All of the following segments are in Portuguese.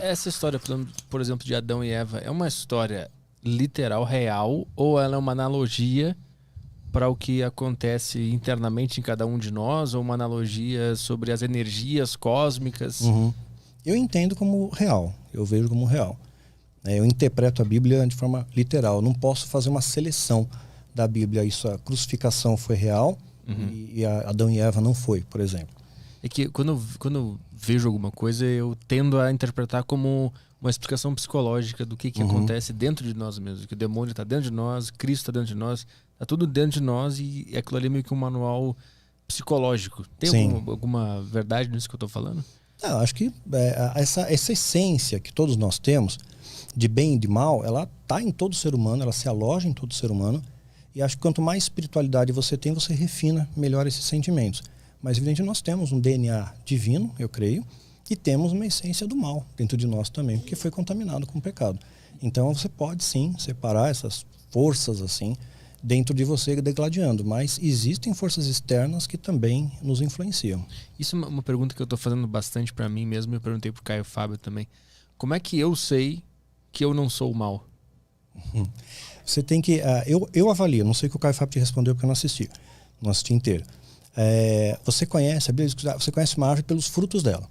Essa história, por exemplo, de Adão e Eva, é uma história literal, real, ou ela é uma analogia para o que acontece internamente em cada um de nós, ou uma analogia sobre as energias cósmicas? Uhum. Eu entendo como real, eu vejo como real. Eu interpreto a Bíblia de forma literal. Eu não posso fazer uma seleção da Bíblia. Isso, a crucificação foi real e Adão e Eva não foi, por exemplo. É que quando eu vejo alguma coisa, eu tendo a interpretar como uma explicação psicológica do que acontece dentro de nós mesmos. Que o demônio está dentro de nós, Cristo está dentro de nós, está tudo dentro de nós e aquilo ali é meio que um manual psicológico. Tem alguma verdade nisso que eu estou falando? Eu acho que essa essência que todos nós temos, de bem e de mal, ela está em todo ser humano, ela se aloja em todo ser humano. E acho que quanto mais espiritualidade você tem, você refina melhor esses sentimentos. Mas, evidentemente, nós temos um DNA divino, eu creio, e temos uma essência do mal dentro de nós também, porque foi contaminado com o pecado. Então, você pode, sim, separar essas forças, assim, dentro de você degladiando. Mas existem forças externas que também nos influenciam. Isso é uma pergunta que eu estou fazendo bastante para mim mesmo, e eu perguntei para o Caio Fábio também. Como é que eu sei que eu não sou o mal? Você tem que... eu avalio, não sei o que o Caio Fábio te respondeu porque eu não assisti inteiro. Você conhece a Bíblia, você conhece uma árvore pelos frutos dela,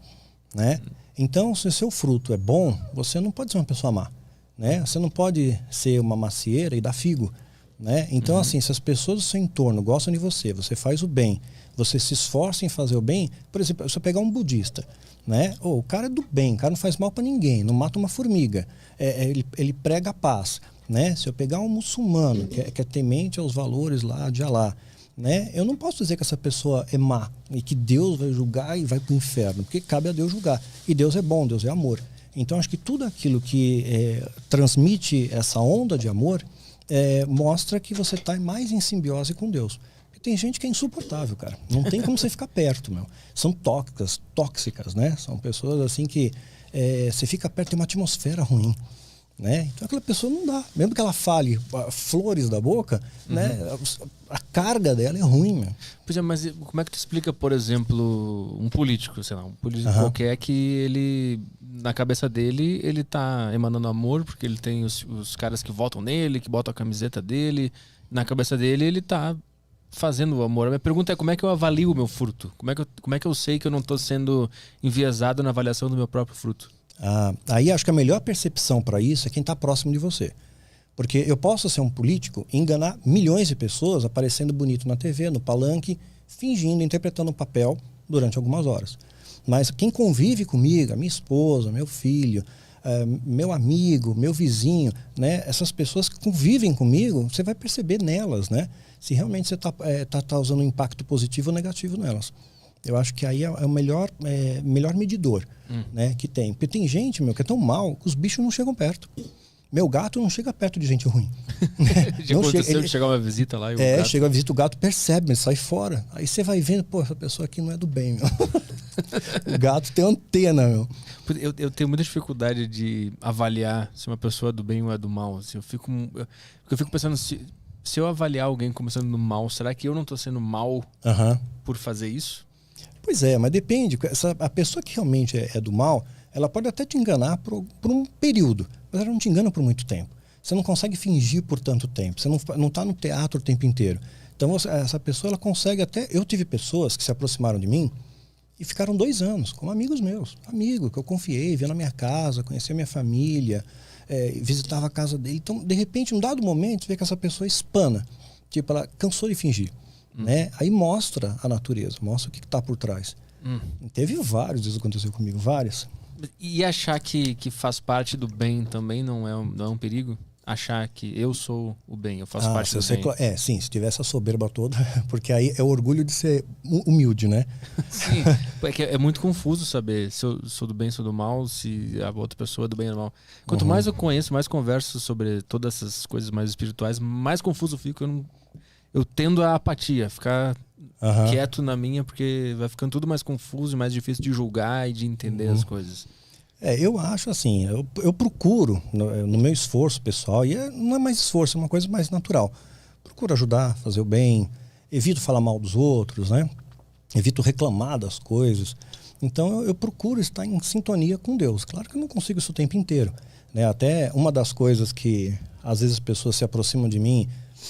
né? Então, se o seu fruto é bom, você não pode ser uma pessoa má, né? Você não pode ser uma macieira e dar figo, né? Então, assim, se as pessoas do seu entorno gostam de você, você faz o bem, você se esforça em fazer o bem, por exemplo, se eu pegar um budista, né? O cara é do bem, o cara não faz mal para ninguém, não mata uma formiga, ele prega a paz, né? Se eu pegar um muçulmano que é temente aos valores lá de Alá, né? Eu não posso dizer que essa pessoa é má e que Deus vai julgar e vai para o inferno, porque cabe a Deus julgar. E Deus é bom, Deus é amor. Então, acho que tudo aquilo que transmite essa onda de amor mostra que você está mais em simbiose com Deus. Porque tem gente que é insuportável, cara. Não tem como você ficar perto, meu. São tóxicas, né? São pessoas assim que você fica perto, tem uma atmosfera ruim. Né? Então aquela pessoa não dá, mesmo que ela fale flores da boca, né? A carga dela é ruim, meu. Pois é, mas como é que tu explica, por exemplo, um político, sei lá, um político qualquer que ele, na cabeça dele, ele tá emanando amor, porque ele tem os caras que votam nele, que botam a camiseta dele, na cabeça dele ele tá fazendo o amor. A minha pergunta é como é que eu avalio o meu fruto? Como é que eu sei que eu não estou sendo enviesado na avaliação do meu próprio fruto? Aí acho que a melhor percepção para isso é quem está próximo de você. Porque eu posso ser um político e enganar milhões de pessoas aparecendo bonito na TV, no palanque, fingindo, interpretando um papel durante algumas horas. Mas quem convive comigo, a minha esposa, meu filho, meu amigo, meu vizinho, né? Essas pessoas que convivem comigo, você vai perceber nelas, né? Se realmente você tá usando um impacto positivo ou negativo nelas. Eu acho que aí é o melhor medidor, né, que tem. Porque tem gente, meu, que é tão mal que os bichos não chegam perto. Meu gato não chega perto de gente ruim. Já aconteceu de chegar uma visita lá e o gato... chega uma visita, o gato percebe, mas sai fora. Aí você vai vendo, pô, essa pessoa aqui não é do bem, meu. O gato tem antena, meu. Eu tenho muita dificuldade de avaliar se uma pessoa é do bem ou é do mal. Assim, eu fico pensando, se eu avaliar alguém como sendo do mal, será que eu não estou sendo mal por fazer isso? Pois é, mas depende. A pessoa que realmente é do mal, ela pode até te enganar por um período, mas ela não te engana por muito tempo. Você não consegue fingir por tanto tempo. Você não está no teatro o tempo inteiro. Então, essa pessoa, ela consegue até... Eu tive pessoas que se aproximaram de mim e ficaram 2 anos, como amigos meus. Amigo que eu confiei, vinha na minha casa, conhecia a minha família, visitava a casa dele. Então, de repente, em um dado momento, você vê que essa pessoa espana. Tipo, ela cansou de fingir. Né? Aí mostra a natureza, mostra o que está por trás. Teve vários vezes que aconteceu comigo, várias. E achar que faz parte do bem também não é um perigo? Achar que eu sou o bem, eu faço parte do bem. Sim, se tiver essa soberba toda, porque aí é o orgulho de ser humilde, né? Sim, é muito confuso saber se eu sou do bem, sou do mal, se a outra pessoa é do bem ou do mal. Quanto mais eu conheço, mais converso sobre todas essas coisas mais espirituais, mais confuso eu fico. Eu tendo a apatia, ficar quieto na minha, porque vai ficando tudo mais confuso e mais difícil de julgar e de entender as coisas. Eu acho assim, eu procuro, no meu esforço pessoal, e não é mais esforço, é uma coisa mais natural. Procuro ajudar, fazer o bem, evito falar mal dos outros, né? Evito reclamar das coisas. Então eu procuro estar em sintonia com Deus. Claro que eu não consigo isso o tempo inteiro, né? Até uma das coisas que às vezes as pessoas se aproximam de mim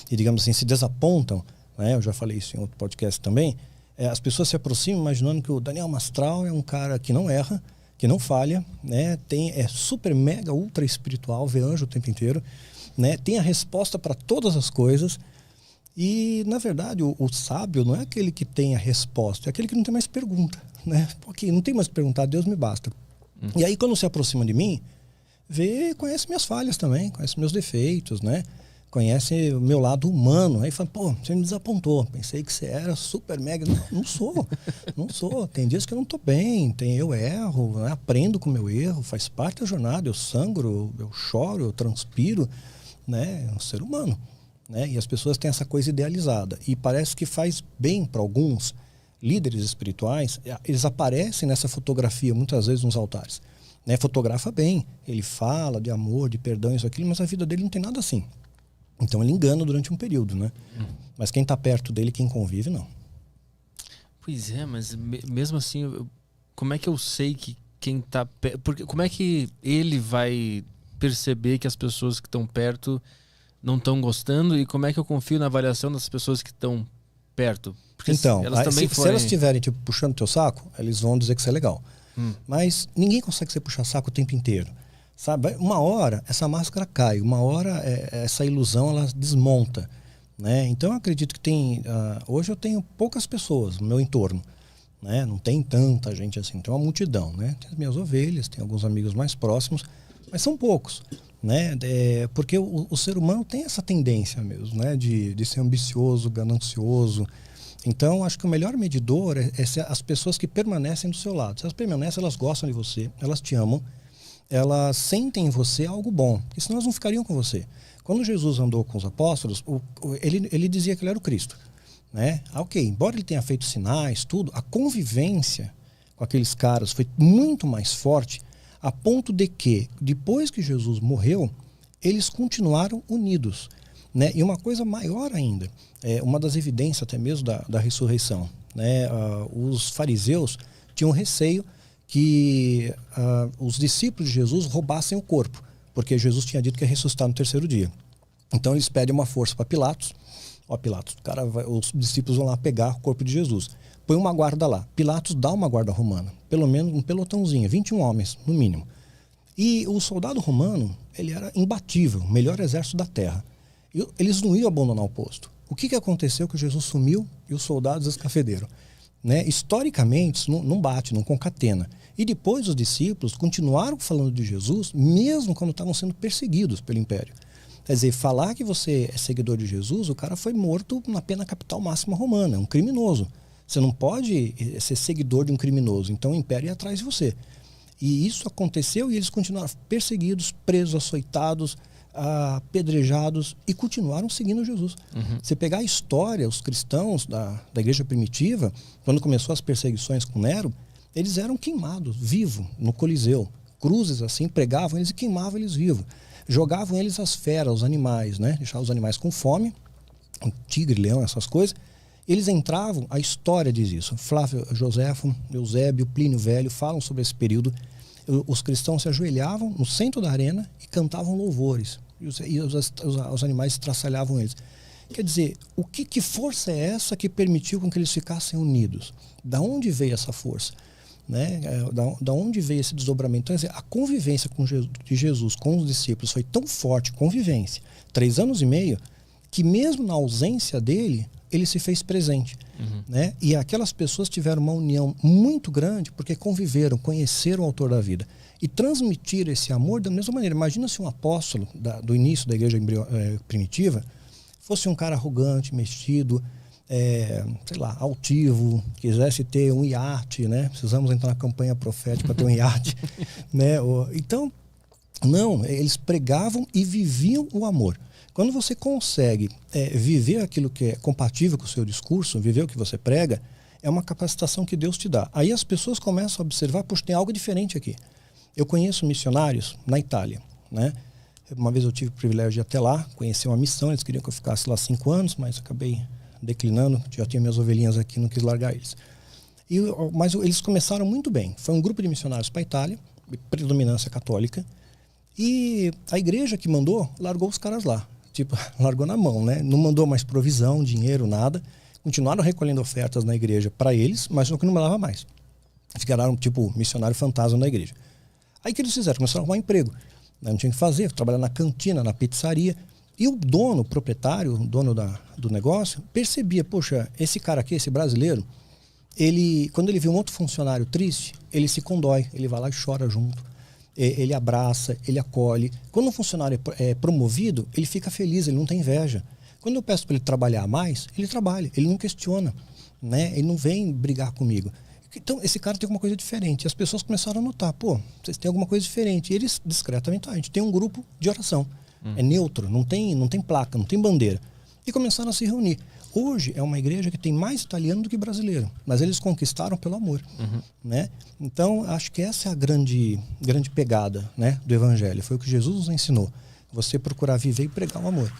e, digamos assim, se desapontam, né? Eu já falei isso em outro podcast também. As pessoas se aproximam imaginando que o Daniel Mastral é um cara que não erra, que não falha, né? É super, mega, ultra espiritual, vê anjo o tempo inteiro, né? Tem a resposta para todas as coisas. E, na verdade, o sábio não é aquele que tem a resposta, é aquele que não tem mais pergunta, né? Porque não tem mais perguntar, Deus me basta. E aí, quando se aproxima de mim, conhece minhas falhas também, conhece meus defeitos, né? Conhece o meu lado humano. Aí fala, pô, você me desapontou. Pensei que você era super mega. Não sou, não sou. Tem dias que eu não estou bem, eu erro, né? Aprendo com o meu erro, faz parte da jornada. Eu sangro, eu choro, eu transpiro, né? É um ser humano. Né? E as pessoas têm essa coisa idealizada. E parece que faz bem para alguns líderes espirituais. Eles aparecem nessa fotografia muitas vezes nos altares. Né? Fotografa bem. Ele fala de amor, de perdão, isso, aquilo, mas a vida dele não tem nada assim. Então ele engana durante um período, né? Mas quem está perto dele, quem convive, não. Pois é, mas mesmo assim, como é que eu sei que quem está perto... Porque como é que ele vai perceber que as pessoas que estão perto não estão gostando, e como é que eu confio na avaliação das pessoas que estão perto? Porque então, elas também se elas estiverem tipo, puxando teu saco, eles vão dizer que isso é legal. Mas ninguém consegue ser puxar saco o tempo inteiro. Sabe? Uma hora essa máscara cai, uma hora essa ilusão ela desmonta. Né? Então eu acredito que tem... hoje eu tenho poucas pessoas no meu entorno. Né? Não tem tanta gente assim, tem uma multidão. Né? Tem as minhas ovelhas, tem alguns amigos mais próximos, mas são poucos. Né? Porque o ser humano tem essa tendência mesmo, né? de ser ambicioso, ganancioso. Então acho que o melhor medidor é as pessoas que permanecem do seu lado. Se elas permanecem, elas gostam de você, elas te amam, elas sentem em você algo bom, porque senão elas não ficariam com você. Quando Jesus andou com os apóstolos, ele dizia que ele era o Cristo. Né? Ok, embora ele tenha feito sinais, tudo, a convivência com aqueles caras foi muito mais forte, a ponto de que, depois que Jesus morreu, eles continuaram unidos. Né? E uma coisa maior ainda, uma das evidências até mesmo da ressurreição. Né? Os fariseus tinham receio que os discípulos de Jesus roubassem o corpo, porque Jesus tinha dito que ia ressuscitar no terceiro dia. Então eles pedem uma força para Pilatos. Pilatos, os discípulos vão lá pegar o corpo de Jesus. Põe uma guarda lá. Pilatos dá uma guarda romana, pelo menos um pelotãozinho, 21 homens, no mínimo. E o soldado romano, ele era imbatível, o melhor exército da terra. E eles não iam abandonar o posto. O que aconteceu? Que Jesus sumiu e os soldados escafederam. Né? Historicamente, isso não bate, não concatena. E depois os discípulos continuaram falando de Jesus, mesmo quando estavam sendo perseguidos pelo império. Quer dizer, falar que você é seguidor de Jesus, o cara foi morto na pena capital máxima romana, é um criminoso. Você não pode ser seguidor de um criminoso, então o império ia atrás de você. E isso aconteceu e eles continuaram perseguidos, presos, açoitados, apedrejados e continuaram seguindo Jesus. Você pegar a história, os cristãos da igreja primitiva, quando começou as perseguições com Nero, eles eram queimados, vivos, no Coliseu. Cruzes assim, pregavam eles e queimavam eles vivos. Jogavam eles às feras, os animais, né? Deixavam os animais com fome, um tigre, leão, essas coisas. Eles entravam, a história diz isso. Flávio Joséfo, Eusébio, Plínio Velho falam sobre esse período. Os cristãos se ajoelhavam no centro da arena e cantavam louvores. E os animais estraçalhavam eles. Quer dizer, que força é essa que permitiu com que eles ficassem unidos? Da onde veio essa força? Né? Da onde veio esse desdobramento? Então, quer dizer, a convivência de Jesus com os discípulos foi tão forte, convivência, 3 anos e meio, que mesmo na ausência dele, ele se fez presente. Né? E aquelas pessoas tiveram uma união muito grande porque conviveram, conheceram o autor da vida. E transmitiram esse amor da mesma maneira. Imagina se um apóstolo do início da igreja primitiva fosse um cara arrogante, metido, sei lá, altivo, quisesse ter um iate, né? Precisamos entrar na campanha profética para ter um iate. Né? Então, não, eles pregavam e viviam o amor. Quando você consegue viver aquilo que é compatível com o seu discurso, viver o que você prega, é uma capacitação que Deus te dá. Aí as pessoas começam a observar, poxa, tem algo diferente aqui. Eu conheço missionários na Itália, né? Uma vez eu tive o privilégio de ir até lá, conhecer uma missão, eles queriam que eu ficasse lá 5 anos, mas acabei declinando, já tinha minhas ovelhinhas aqui, não quis largar eles. Mas eles começaram muito bem. Foi um grupo de missionários para a Itália, predominância católica, e a igreja que mandou largou os caras lá. Tipo, largou na mão, né? Não mandou mais provisão, dinheiro, nada. Continuaram recolhendo ofertas na igreja para eles, mas só que não mandava mais. Ficaram, tipo, missionário fantasma na igreja. Aí o que eles fizeram? Começaram a arrumar emprego. Não tinha o que fazer, trabalhar na cantina, na pizzaria. E o dono, o proprietário, o dono do negócio, percebia, poxa, esse cara aqui, esse brasileiro, quando ele vê um outro funcionário triste, ele se condói, ele vai lá e chora junto. Ele abraça, ele acolhe. Quando um funcionário é promovido, ele fica feliz, ele não tem inveja. Quando eu peço para ele trabalhar mais, ele trabalha, ele não questiona, né? Ele não vem brigar comigo. Então, esse cara tem alguma coisa diferente. E as pessoas começaram a notar, pô, vocês têm alguma coisa diferente. E eles, discretamente, a gente tem um grupo de oração. É neutro, não tem placa, não tem bandeira. E começaram a se reunir. Hoje é uma igreja que tem mais italiano do que brasileiro, mas eles conquistaram pelo amor, né? Então, acho que essa é a grande pegada, né, do evangelho. Foi o que Jesus nos ensinou. Você procurar viver e pregar o amor.